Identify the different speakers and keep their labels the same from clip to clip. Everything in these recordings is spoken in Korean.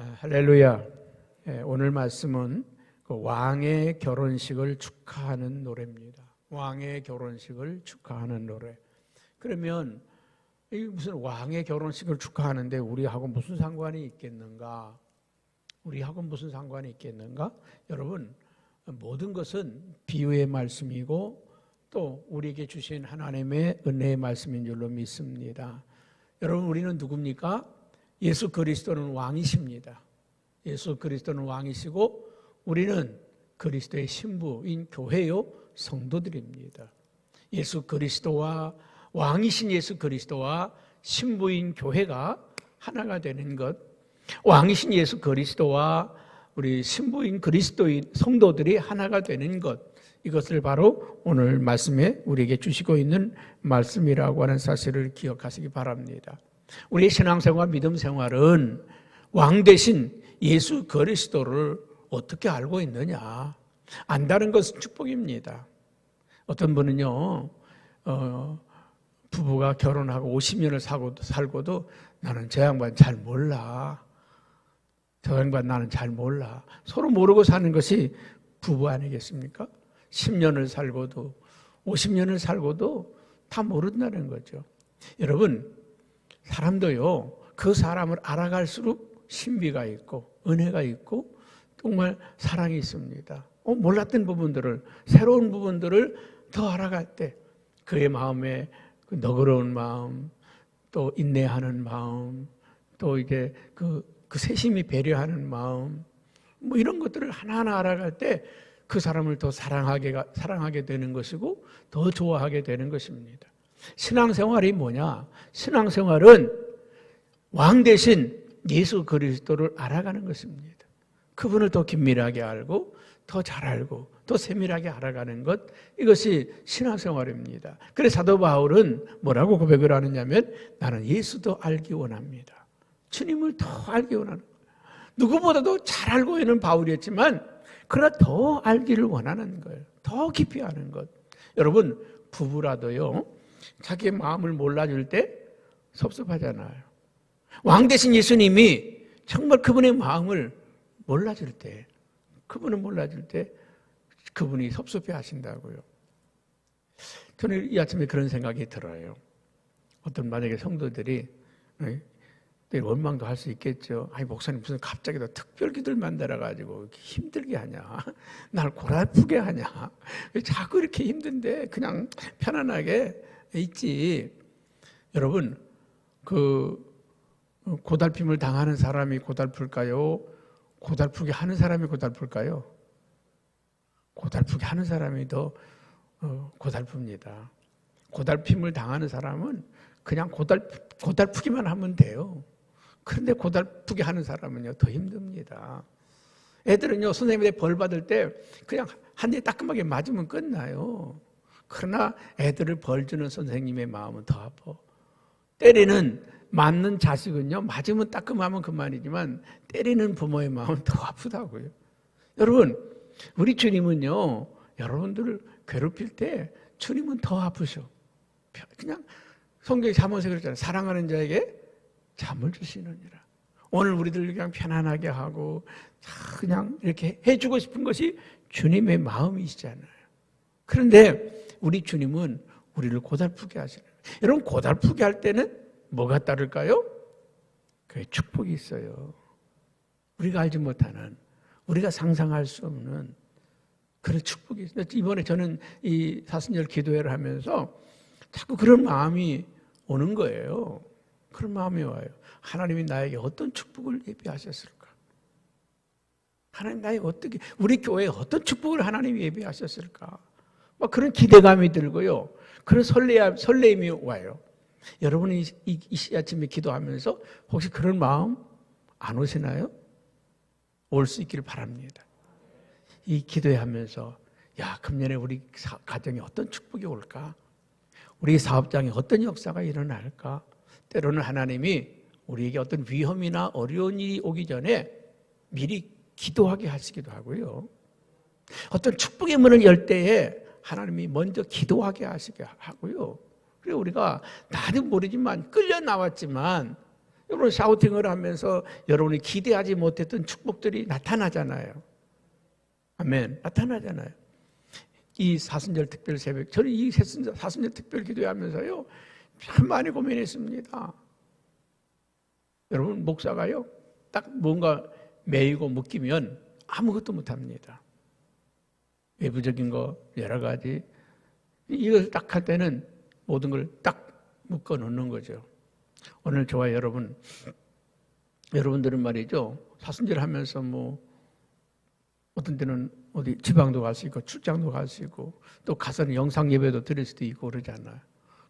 Speaker 1: 할렐루야. 오늘 말씀은 그 왕의 결혼식을 축하하는 노래입니다. 왕의 결혼식을 축하하는 노래. 그러면 이 무슨 왕의 결혼식을 축하하는데 우리하고 무슨 상관이 있겠는가? 우리하고 무슨 상관이 있겠는가? 여러분, 모든 것은 비유의 말씀이고 또 우리에게 주신 하나님의 은혜의 말씀인 줄로 믿습니다. 여러분, 우리는 누굽니까? 예수 그리스도는 왕이십니다. 예수 그리스도는 왕이시고 우리는 그리스도의 신부인 교회요 성도들입니다. 예수 그리스도와 왕이신 예수 그리스도와 신부인 교회가 하나가 되는 것, 왕이신 예수 그리스도와 우리 신부인 그리스도인 성도들이 하나가 되는 것, 이것을 바로 오늘 말씀에 우리에게 주시고 있는 말씀이라고 하는 사실을 기억하시기 바랍니다. 우리의 신앙생활, 믿음 생활은 왕 대신 예수 그리스도를 어떻게 알고 있느냐? 안다는 것은 축복입니다. 어떤 분은요, 부부가 결혼하고 50년을 살고도 나는 저 양반 잘 몰라. 저 양반 나는 잘 몰라. 서로 모르고 사는 것이 부부 아니겠습니까? 10년을 살고도 50년을 살고도 다 모른다는 거죠. 여러분, 사람도요, 그 사람을 알아갈수록 신비가 있고 은혜가 있고 정말 사랑이 있습니다. 몰랐던 부분들을, 새로운 부분들을 더 알아갈 때 그의 마음에 그 너그러운 마음, 또 인내하는 마음, 또 이게 그 세심히 배려하는 마음, 뭐 이런 것들을 하나하나 알아갈 때 그 사람을 더 사랑하게 되는 것이고 더 좋아하게 되는 것입니다. 신앙생활이 뭐냐? 신앙생활은 왕 대신 예수 그리스도를 알아가는 것입니다. 그분을 더 긴밀하게 알고 더 잘 알고 더 세밀하게 알아가는 것, 이것이 신앙생활입니다. 그래서 사도 바울은 뭐라고 고백을 하느냐면 나는 예수도 알기 원합니다. 주님을 더 알기 원하는 거예요. 누구보다도 잘 알고 있는 바울이었지만 그러나 더 알기를 원하는 거예요. 더 깊이 아는 것. 여러분, 부부라도요, 자기의 마음을 몰라줄 때 섭섭하잖아요. 왕 대신 예수님이 정말 그분의 마음을 몰라줄 때, 그분이 섭섭해 하신다고요. 저는 이 아침에 그런 생각이 들어요. 어떤 만약에 성도들이 원망도 할 수 있겠죠. 아니, 목사님 무슨 갑자기 또 특별 기도를 만들어가지고 이렇게 힘들게 하냐? 날 고달프게 하냐? 왜 자꾸 이렇게 힘든데 그냥 편안하게 있지. 여러분, 고달픔을 당하는 사람이 고달플까요? 고달프게 하는 사람이 고달플까요? 고달프게 하는 사람이 더 고달픕니다. 고달픔을 당하는 사람은 그냥 고달프기만 하면 돼요. 그런데 고달프게 하는 사람은요, 더 힘듭니다. 애들은요, 선생님한테 벌 받을 때 그냥 한 대 따끔하게 맞으면 끝나요. 그러나 애들을 벌 주는 선생님의 마음은 더 아파. 때리는, 맞는 자식은요, 맞으면 따끔하면 그만이지만 때리는 부모의 마음은 더 아프다고요. 여러분, 우리 주님은요, 여러분들을 괴롭힐 때 주님은 더 아프셔. 그냥 성경에 잠언에서 그랬잖아요. 사랑하는 자에게 잠을 주시느니라. 오늘 우리들 그냥 편안하게 하고 그냥 이렇게 해주고 싶은 것이 주님의 마음이시잖아요. 그런데 우리 주님은 우리를 고달프게 하시는 거예요. 여러분, 고달프게 할 때는 뭐가 따를까요? 그게 축복이 있어요. 우리가 알지 못하는, 우리가 상상할 수 없는 그런 축복이 있어요. 이번에 저는 이 사순절 기도회를 하면서 자꾸 그런 마음이 오는 거예요. 그런 마음이 와요. 하나님이 나에게 어떤 축복을 예비하셨을까? 하나님 나에게 어떻게, 우리 교회에 어떤 축복을 하나님이 예비하셨을까? 막 그런 기대감이 들고요. 그런 설레임이 와요. 여러분이 이 아침에 기도하면서 혹시 그런 마음 안 오시나요? 올 수 있기를 바랍니다. 이 기도하면서 금년에 우리 가정에 어떤 축복이 올까? 우리 사업장에 어떤 역사가 일어날까? 때로는 하나님이 우리에게 어떤 위험이나 어려운 일이 오기 전에 미리 기도하게 하시기도 하고요. 어떤 축복의 문을 열 때에 하나님이 먼저 기도하게 하시게 하고요. 그리고 우리가 나도 모르지만 끌려 나왔지만 여러분 샤우팅을 하면서 여러분이 기대하지 못했던 축복들이 나타나잖아요. 아멘. 나타나잖아요. 이 사순절 특별 새벽, 저는 이 사순절 특별 기도하면서요 참 많이 고민했습니다. 여러분 목사가요 딱 뭔가 매이고 묶이면 아무것도 못합니다. 외부적인 거 여러 가지 이걸 딱 할 때는 모든 걸 딱 묶어 놓는 거죠. 오늘 저와 여러분들은 말이죠 사순절 하면서 뭐 어떤 때는 어디 지방도 갈 수 있고 출장도 갈 수 있고 또 가서는 영상 예배도 드릴 수도 있고 그러잖아요.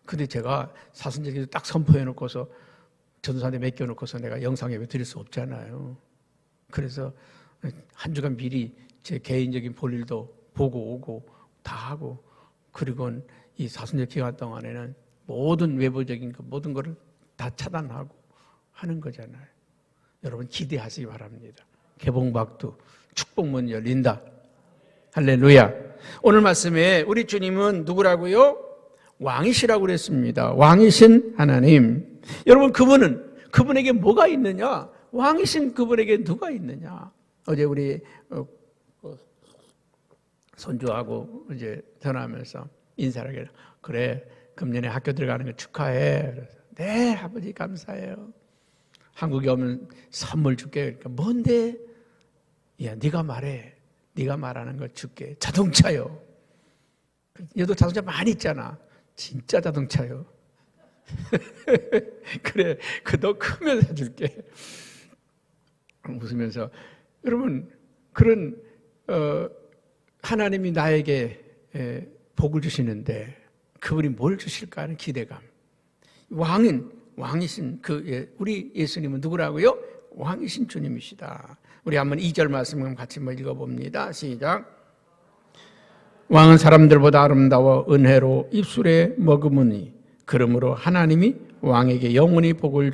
Speaker 1: 근데 제가 사순절에 딱 선포해 놓고서 전도사한테 맡겨 놓고서 내가 영상 예배 드릴 수 없잖아요. 그래서 한 주간 미리 제 개인적인 볼일도 보고 오고 다 하고 그리고 이 사순절 기간 동안에는 모든 외부적인 것 모든 것을 다 차단하고 하는 거잖아요. 여러분 기대하시기 바랍니다. 개봉박두 축복문 열린다. 할렐루야. 오늘 말씀에 우리 주님은 누구라고요? 왕이시라고 그랬습니다. 왕이신 하나님. 여러분 그분에게 뭐가 있느냐? 왕이신 그분에게 누가 있느냐? 어제 우리 손주하고 이제 전화하면서 인사를 하길래 그래 금년에 학교 들어가는 거 축하해. 그래서 네 아버지 감사해요. 한국에 오면 선물 줄게. 그러니까 뭔데? 야 네가 말해. 네가 말하는 거 줄게. 자동차요. 얘도 자동차 많이 있잖아. 진짜 자동차요. 그래 너 크면 사줄게. 웃으면서 여러분 그런 하나님이 나에게 복을 주시는데 그분이 뭘 주실까 하는 기대감. 왕이신 우리 예수님은 누구라고요? 왕이신 주님이시다. 우리 한번 2절 말씀 같이 한번 읽어봅니다. 시작. 왕은 사람들보다 아름다워 은혜로 입술에 머금으니 그러므로 하나님이 왕에게 영원히 복을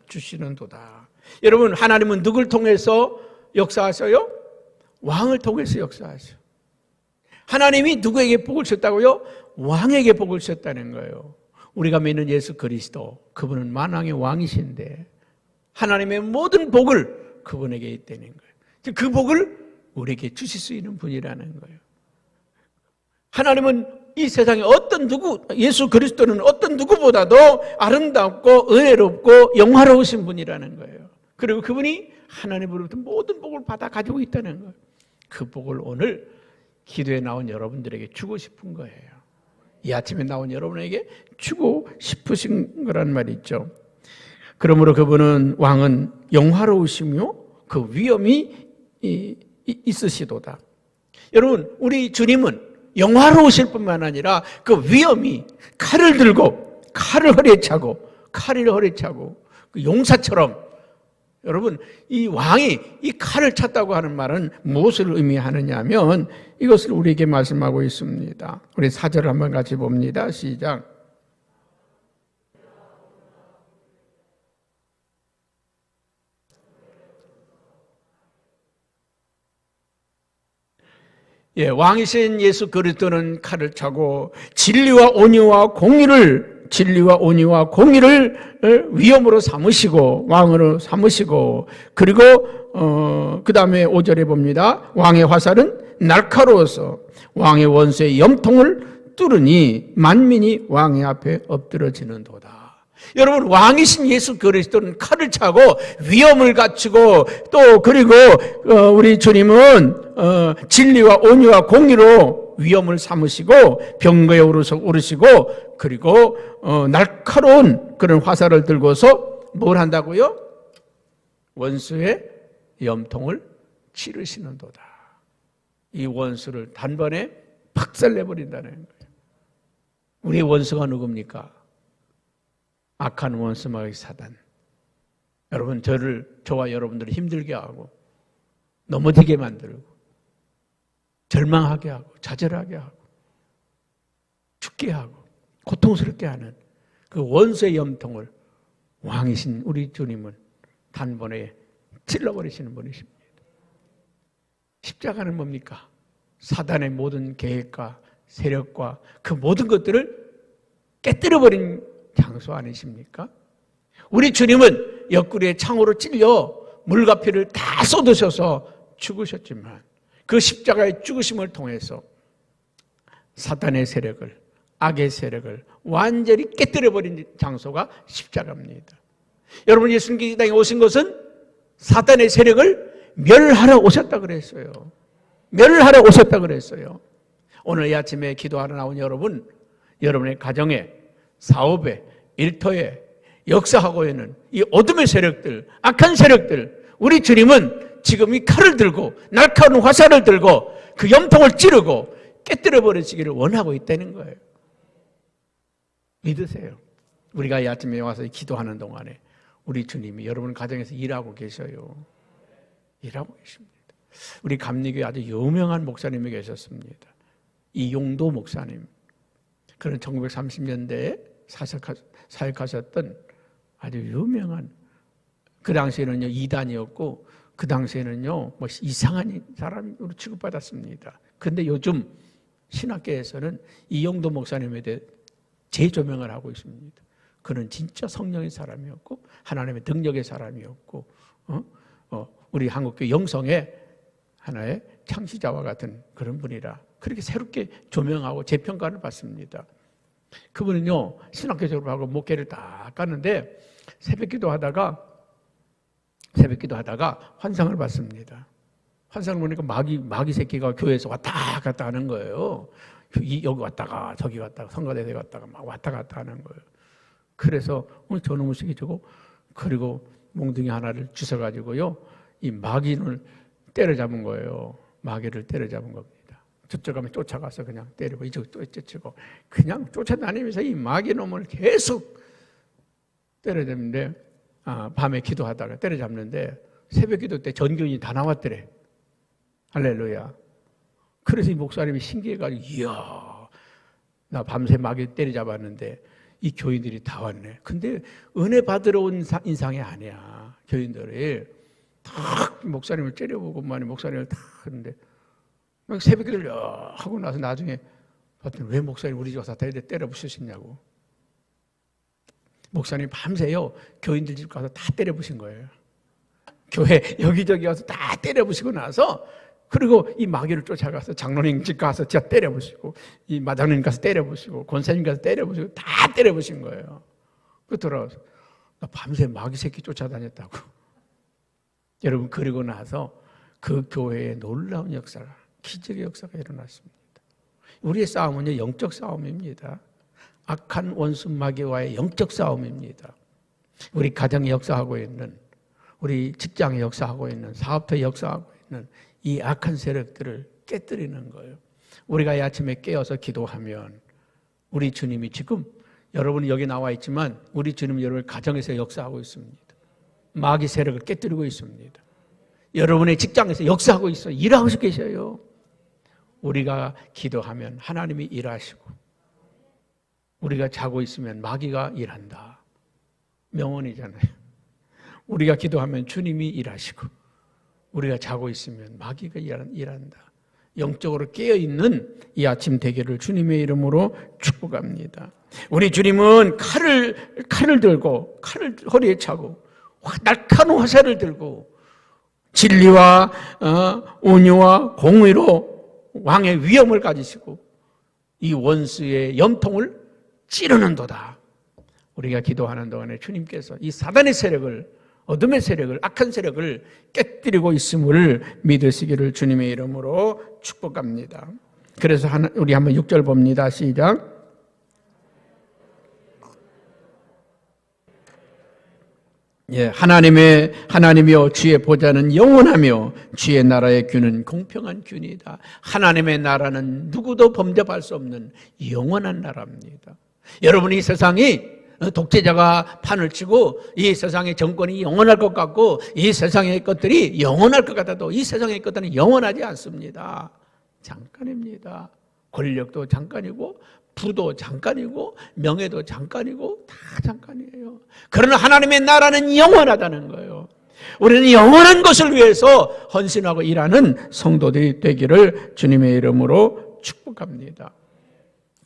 Speaker 1: 주시는도다. 여러분 하나님은 누굴 통해서 역사하셔요? 왕을 통해서 역사하셔. 하나님이 누구에게 복을 주셨다고요? 왕에게 복을 주셨다는 거예요. 우리가 믿는 예수 그리스도 그분은 만왕의 왕이신데 하나님의 모든 복을 그분에게 있다는 거예요. 그 복을 우리에게 주실 수 있는 분이라는 거예요. 하나님은 이 세상에 예수 그리스도는 어떤 누구보다도 아름답고 은혜롭고 영화로우신 분이라는 거예요. 그리고 그분이 하나님으로부터 모든 복을 받아 가지고 있다는 거예요. 그 복을 오늘 기도에 나온 여러분들에게 주고 싶은 거예요. 이 아침에 나온 여러분에게 주고 싶으신 거란 말이죠. 그러므로 그분은 왕은 영화로우시며 그 위엄이 있으시도다. 여러분 우리 주님은 영화로우실 뿐만 아니라 그 위엄이 칼을 들고 칼을 허리에 차고 그 용사처럼 여러분 이 왕이 이 칼을 찼다고 하는 말은 무엇을 의미하느냐 하면 이것을 우리에게 말씀하고 있습니다. 우리 4절을 한번 같이 봅니다. 시작. 왕이신 예수 그리스도는 칼을 차고 진리와 온유와 공의를 위엄으로 삼으시고 왕으로 삼으시고 그리고 그 다음에 5절에 봅니다. 왕의 화살은 날카로워서 왕의 원수의 염통을 뚫으니 만민이 왕의 앞에 엎드러지는도다. 여러분 왕이신 예수 그리스도는 칼을 차고 위엄을 갖추고 또 그리고 우리 주님은 진리와 온유와 공의로 위엄을 삼으시고 병거에 오르시고 그리고 날카로운 그런 화살을 들고서 뭘 한다고요? 원수의 염통을 치르시는도다. 이 원수를 단번에 박살내버린다는 거예요. 우리의 원수가 누굽니까? 악한 원수 마귀 사단. 여러분 저와 여러분들을 힘들게 하고 넘어지게 만들고 절망하게 하고 좌절하게 하고 죽게 하고 고통스럽게 하는 그 원수의 염통을 왕이신 우리 주님은 단번에 찔러버리시는 분이십니다. 십자가는 뭡니까? 사단의 모든 계획과 세력과 그 모든 것들을 깨뜨려버린 장소 아니십니까? 우리 주님은 옆구리에 창으로 찔려 물과 피를 다 쏟으셔서 죽으셨지만 그 십자가의 죽으심을 통해서 사탄의 세력을, 악의 세력을 완전히 깨뜨려버린 장소가 십자가입니다. 여러분, 예수님께서 이 땅에 오신 것은 사탄의 세력을 멸하러 오셨다 그랬어요. 멸하러 오셨다 그랬어요. 오늘 이 아침에 기도하러 나온 여러분, 여러분의 가정에, 사업에, 일터에 역사하고 있는 이 어둠의 세력들, 악한 세력들, 우리 주님은 지금 이 칼을 들고 날카로운 화살을 들고 그 염통을 찌르고 깨뜨려 버리시기를 원하고 있다는 거예요. 믿으세요. 우리가 이 아침에 와서 기도하는 동안에 우리 주님이 여러분 가정에서 일하고 계셔요. 일하고 계십니다. 우리 감리교회 아주 유명한 목사님이 계셨습니다. 이용도 목사님. 그는 1930년대에 사역하셨던 아주 유명한, 그 당시에는요 이단이었고 그 당시에는요 뭐 이상한 사람으로 취급받았습니다. 근데 요즘 신학계에서는 이용도 목사님에 대해 재조명을 하고 있습니다. 그는 진짜 성령의 사람이었고 하나님의 능력의 사람이었고 우리 한국교회 영성의 하나의 창시자와 같은 그런 분이라 그렇게 새롭게 조명하고 재평가를 받습니다. 그분은요 신학교 졸업하고 목회를 딱 갔는데 새벽기도 하다가 환상을 봤습니다. 환상을 보니까 마귀 새끼가 교회에서 왔다 갔다 하는 거예요. 여기 왔다가 저기 갔다가 성가대에 갔다가 막 왔다 갔다 하는 거예요. 그래서 저놈의 새끼 저거, 그리고 몽둥이 하나를 주워가지고요 이 마귀를 때려잡은 거예요. 마귀를 때려잡은 겁니다. 저쪽 가면 쫓아가서 그냥 때리고 이쪽 또 쫓치고 그냥 쫓아다니면서 이 마귀 놈을 계속 때려잡는데 밤에 기도하다가 때려잡는데 새벽 기도 때 전교인이 다 나왔더래. 할렐루야. 그래서 이 목사님이 신기해가지고 이야 나 밤새 마귀 때려잡았는데 이 교인들이 다 왔네. 근데 은혜 받으러 온 인상이 아니야. 교인들이 탁 목사님을 째려보고만 목사님을 탁 하는데 막 새벽 기도를 하고 나서 나중에 봤더니 왜 목사님 우리 집 와서 때려 부수셨냐고. 목사님 밤새요 교인들 집 가서 다 때려 부신 거예요. 교회 여기저기 가서 다 때려 부시고 나서 그리고 이 마귀를 쫓아가서 장로님 집 가서 진짜 때려 부시고 이 마장님 가서 때려 부시고 권사님 가서 때려 부시고 다 때려 부신 거예요. 그 돌아와서 나 밤새 마귀 새끼 쫓아다녔다고. 여러분, 그리고 나서 그 교회에 놀라운 역사가, 기적의 역사가 일어났습니다. 우리의 싸움은요 영적 싸움입니다. 악한 원수 마귀와의 영적 싸움입니다. 우리 가정에 역사하고 있는, 우리 직장에 역사하고 있는, 사업터에 역사하고 있는 이 악한 세력들을 깨뜨리는 거예요. 우리가 이 아침에 깨어서 기도하면 우리 주님이 지금 여러분이 여기 나와 있지만 우리 주님은 여러분 가정에서 역사하고 있습니다. 마귀 세력을 깨뜨리고 있습니다. 여러분의 직장에서 역사하고 있어요. 일하고 계셔요. 우리가 기도하면 하나님이 일하시고 우리가 자고 있으면 마귀가 일한다. 명언이잖아요. 우리가 기도하면 주님이 일하시고 우리가 자고 있으면 마귀가 일한다. 영적으로 깨어있는 이 아침 되기를 주님의 이름으로 축복합니다. 우리 주님은 칼을 들고 칼을 허리에 차고 날카로운 화살을 들고 진리와 온유와 공의로 왕의 위엄을 가지시고 이 원수의 염통을 찌르는도다. 우리가 기도하는 동안에 주님께서 이 사단의 세력을, 어둠의 세력을, 악한 세력을 깨뜨리고 있음을 믿으시기를 주님의 이름으로 축복합니다. 그래서 우리 한번 6절 봅니다. 시작. 예, 하나님이여 주의 보좌는 영원하며 주의 나라의 균은 공평한 균이다. 하나님의 나라는 누구도 범접할 수 없는 영원한 나라입니다. 여러분, 이 세상이 독재자가 판을 치고 이 세상의 정권이 영원할 것 같고 이 세상의 것들이 영원할 것 같아도 이 세상의 것들은 영원하지 않습니다. 잠깐입니다. 권력도 잠깐이고 부도 잠깐이고 명예도 잠깐이고 다 잠깐이에요. 그러나 하나님의 나라는 영원하다는 거예요. 우리는 영원한 것을 위해서 헌신하고 일하는 성도들이 되기를 주님의 이름으로 축복합니다.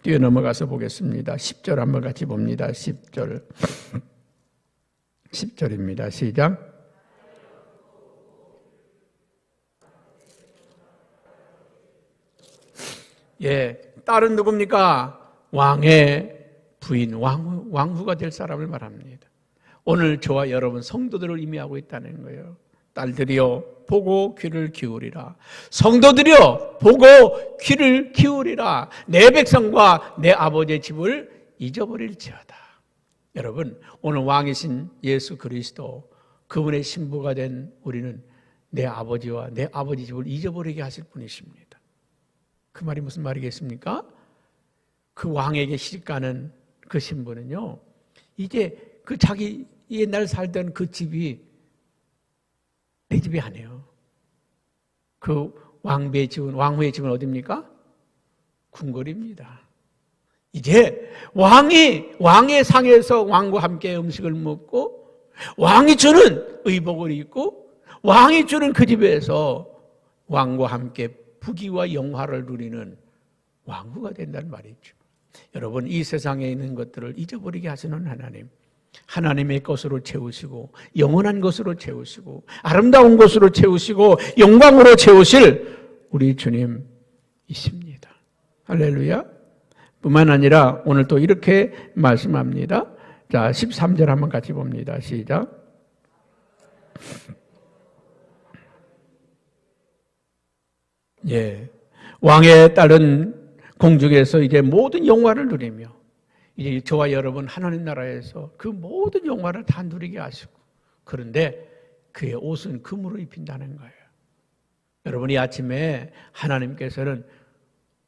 Speaker 1: 뛰어넘어가서 보겠습니다. 10절 한번 같이 봅니다. 10절. 10절입니다. 시작. 예, 딸은 누굽니까? 왕의 부인, 왕후가 될 사람을 말합니다. 오늘 저와 여러분 성도들을 의미하고 있다는 거예요. 딸들이여 보고 귀를 기울이라. 성도들이여 보고 귀를 기울이라. 내 백성과 내 아버지의 집을 잊어버릴지어다. 여러분, 오늘 왕이신 예수 그리스도, 그분의 신부가 된 우리는 내 아버지와 내 아버지 집을 잊어버리게 하실 분이십니다. 그 말이 무슨 말이겠습니까? 그 왕에게 시집가는 그 신부는요, 이제 그 자기 옛날 살던 그 집이 내 집이 아니에요. 그 왕비의 집은, 왕후의 집은 어디입니까? 궁궐입니다. 이제 왕의 상에서 왕과 함께 음식을 먹고, 왕이 주는 의복을 입고, 왕이 주는 그 집에서 왕과 함께 부귀와 영화를 누리는 왕후가 된다는 말이죠. 여러분, 이 세상에 있는 것들을 잊어버리게 하시는 하나님, 하나님의 것으로 채우시고 영원한 것으로 채우시고 아름다운 것으로 채우시고 영광으로 채우실 우리 주님이십니다. 할렐루야. 뿐만 아니라 오늘 또 이렇게 말씀합니다. 자, 13절 한번 같이 봅니다. 시작. 예, 왕의 딸은 공중에서 이제 모든 영화를 누리며, 이제 저와 여러분 하나님 나라에서 그 모든 영화를 다 누리게 하시고, 그런데 그의 옷은 금으로 입힌다는 거예요. 여러분이 아침에 하나님께서는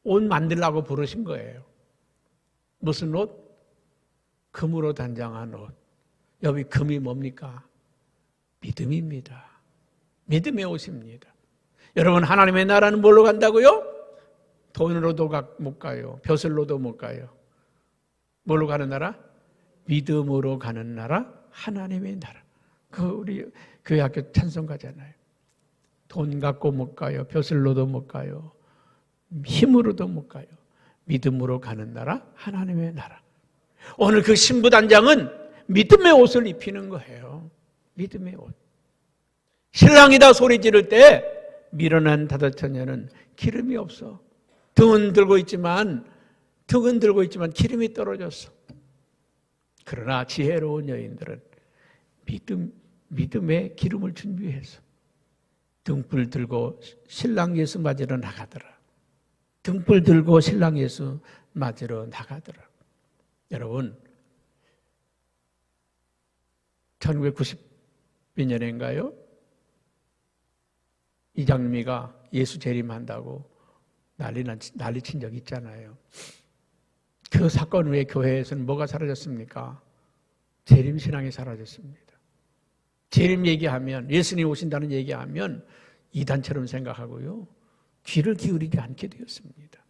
Speaker 1: 옷 만들라고 부르신 거예요. 무슨 옷? 금으로 단장한 옷. 여기 금이 뭡니까? 믿음입니다. 믿음의 옷입니다. 여러분, 하나님의 나라는 뭘로 간다고요? 돈으로도 못 가요. 벼슬로도 못 가요. 뭘로 가는 나라? 믿음으로 가는 나라, 하나님의 나라. 그 우리 교회 학교 찬송 가잖아요. 돈 갖고 못 가요. 벼슬로도 못 가요. 힘으로도 못 가요. 믿음으로 가는 나라, 하나님의 나라. 오늘 그 신부단장은 믿음의 옷을 입히는 거예요. 믿음의 옷. 신랑이다 소리 지를 때 미련한 다섯 처녀는 기름이 없어. 등은 들고 있지만 기름이 떨어졌어. 그러나 지혜로운 여인들은 믿음의 기름을 준비해서 등불 들고 신랑 예수 맞으러 나가더라. 등불 들고 신랑 예수 맞으러 나가더라. 여러분, 1990년인가요? 이장미가 예수 재림한다고 난리 친 적 있잖아요. 그 사건 후에 교회에서는 뭐가 사라졌습니까? 재림신앙이 사라졌습니다. 재림 얘기하면, 예수님 오신다는 얘기하면 이단처럼 생각하고요, 귀를 기울이지 않게 되었습니다.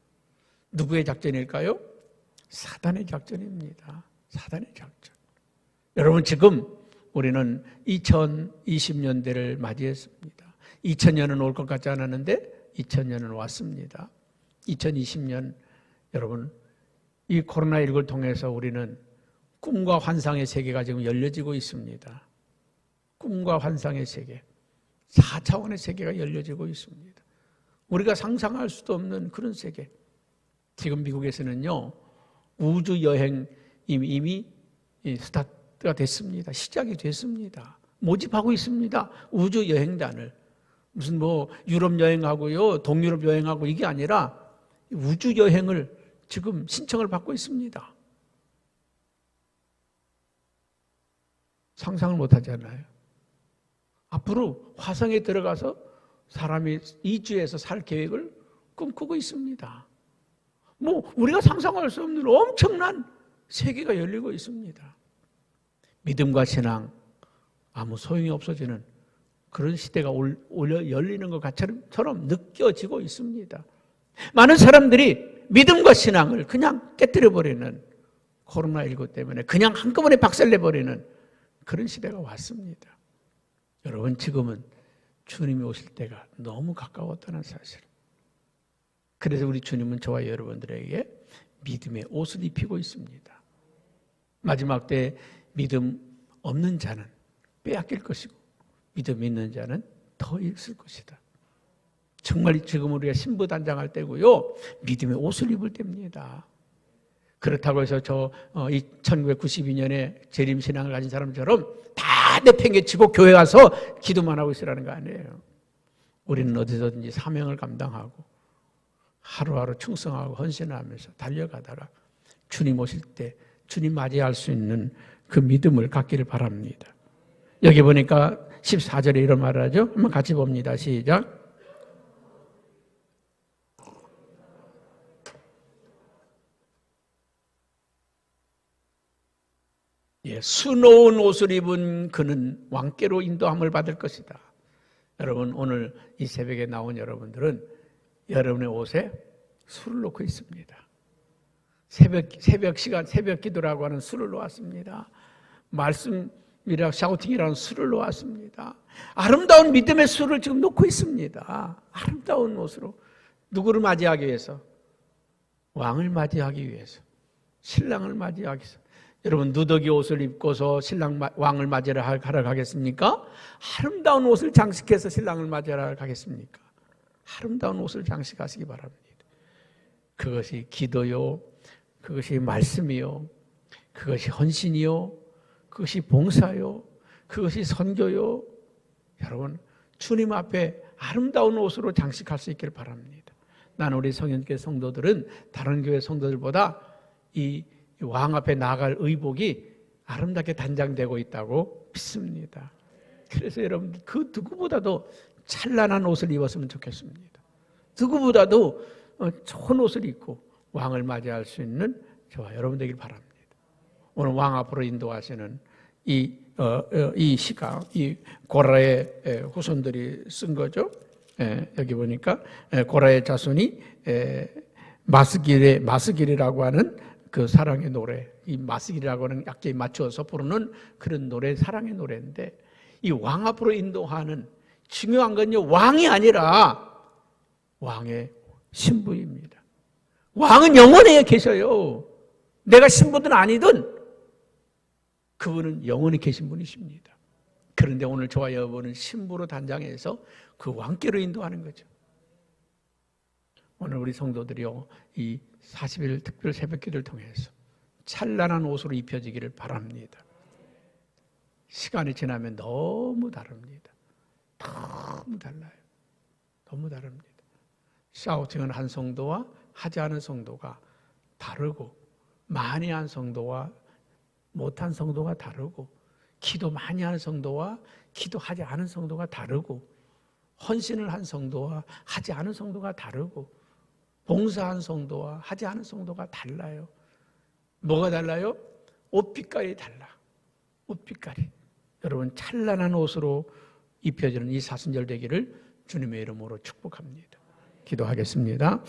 Speaker 1: 누구의 작전일까요? 사단의 작전입니다. 사단의 작전. 여러분, 지금 우리는 2020년대를 맞이했습니다. 2000년은 올 것 같지 않았는데 2000년은 왔습니다. 2020년, 여러분, 이 코로나19를 통해서 우리는 꿈과 환상의 세계가 지금 열려지고 있습니다. 꿈과 환상의 세계, 4차원의 세계가 열려지고 있습니다. 우리가 상상할 수도 없는 그런 세계. 지금 미국에서는요, 우주 여행 이미 스타트가 됐습니다. 시작이 됐습니다. 모집하고 있습니다. 우주 여행단을. 무슨 유럽 여행하고요, 동유럽 여행하고 이게 아니라 우주 여행을 지금 신청을 받고 있습니다. 상상을 못 하잖아요. 앞으로 화성에 들어가서 사람이 이주해서 살 계획을 꿈꾸고 있습니다. 우리가 상상할 수 없는 엄청난 세계가 열리고 있습니다. 믿음과 신앙, 아무 소용이 없어지는 그런 시대가 열리는 것처럼 느껴지고 있습니다. 많은 사람들이 믿음과 신앙을 그냥 깨뜨려버리는, 코로나19 때문에 그냥 한꺼번에 박살내버리는 그런 시대가 왔습니다. 여러분, 지금은 주님이 오실 때가 너무 가까웠다는 사실. 그래서 우리 주님은 저와 여러분들에게 믿음의 옷을 입히고 있습니다. 마지막 때 믿음 없는 자는, 빼앗길 것이고 믿음이 있는 자는 더 있을 것이다. 정말 지금 우리가 신부단장할 때고요. 믿음의 옷을 입을 때입니다. 그렇다고 해서 저 1992년에 재림신앙을 가진 사람처럼 다 내팽개치고 교회 와서 기도만 하고 있으라는 거 아니에요. 우리는 어디서든지 사명을 감당하고 하루하루 충성하고 헌신하면서 달려가다가 주님 오실 때 주님 맞이할 수 있는 그 믿음을 갖기를 바랍니다. 여기 보니까 14절에 이런 말을 하죠. 한번 같이 봅니다. 시작. 예, 수놓은 옷을 입은 그는 왕께로 인도함을 받을 것이다. 여러분, 오늘 이 새벽에 나온 여러분들은 여러분의 옷에 술을 놓고 있습니다. 새벽 시간, 새벽 기도라고 하는 술을 놓았습니다. 말씀이라 샤우팅이라는 술을 놓았습니다. 아름다운 믿음의 술을 지금 놓고 있습니다. 아름다운 옷으로. 누구를 맞이하기 위해서? 왕을 맞이하기 위해서. 신랑을 맞이하기 위해서. 여러분, 누더기 옷을 입고서 왕을 맞이하러 가겠습니까? 아름다운 옷을 장식해서 신랑을 맞이하러 가겠습니까? 아름다운 옷을 장식하시기 바랍니다. 그것이 기도요, 그것이 말씀이요, 그것이 헌신이요, 그것이 봉사요, 그것이 선교요. 여러분, 주님 앞에 아름다운 옷으로 장식할 수 있기를 바랍니다. 나는 우리 성현교회 성도들은 다른 교회 성도들보다 이 왕 앞에 나아갈 의복이 아름답게 단장되고 있다고 믿습니다. 그래서 여러분, 그 누구보다도 찬란한 옷을 입었으면 좋겠습니다. 누구보다도 좋은 옷을 입고 왕을 맞이할 수 있는 저와 여러분 되길 바랍니다. 오늘 왕 앞으로 인도하시는 이 시각, 이 고라의 후손들이 쓴 거죠. 여기 보니까 고라의 자손이 마스길이라고 하는 그 사랑의 노래, 이 마스길이라고 하는 악기에 맞춰서 부르는 그런 노래, 사랑의 노래인데, 이 왕 앞으로 인도하는 중요한 건요, 왕이 아니라 왕의 신부입니다. 왕은 영원히 계셔요. 내가 신부든 아니든 그분은 영원히 계신 분이십니다. 그런데 오늘 저와 여러분은 신부로 단장해서 그 왕께로 인도하는 거죠. 오늘 우리 성도들이요, 이 40일 특별 새벽기도를 통해서 찬란한 옷으로 입혀지기를 바랍니다. 시간이 지나면 너무 다릅니다. 너무 달라요. 너무 다릅니다. 샤우팅은 한 성도와 하지 않은 성도가 다르고, 많이 한 성도와 못한 성도가 다르고, 기도 많이 하는 성도와 기도하지 않은 성도가 다르고, 헌신을 한 성도와 하지 않은 성도가 다르고, 봉사한 성도와 하지 않은 성도가 달라요. 뭐가 달라요? 옷빛깔이 달라. 옷빛깔이. 여러분, 찬란한 옷으로 입혀지는 이 사순절 되기를 주님의 이름으로 축복합니다. 기도하겠습니다.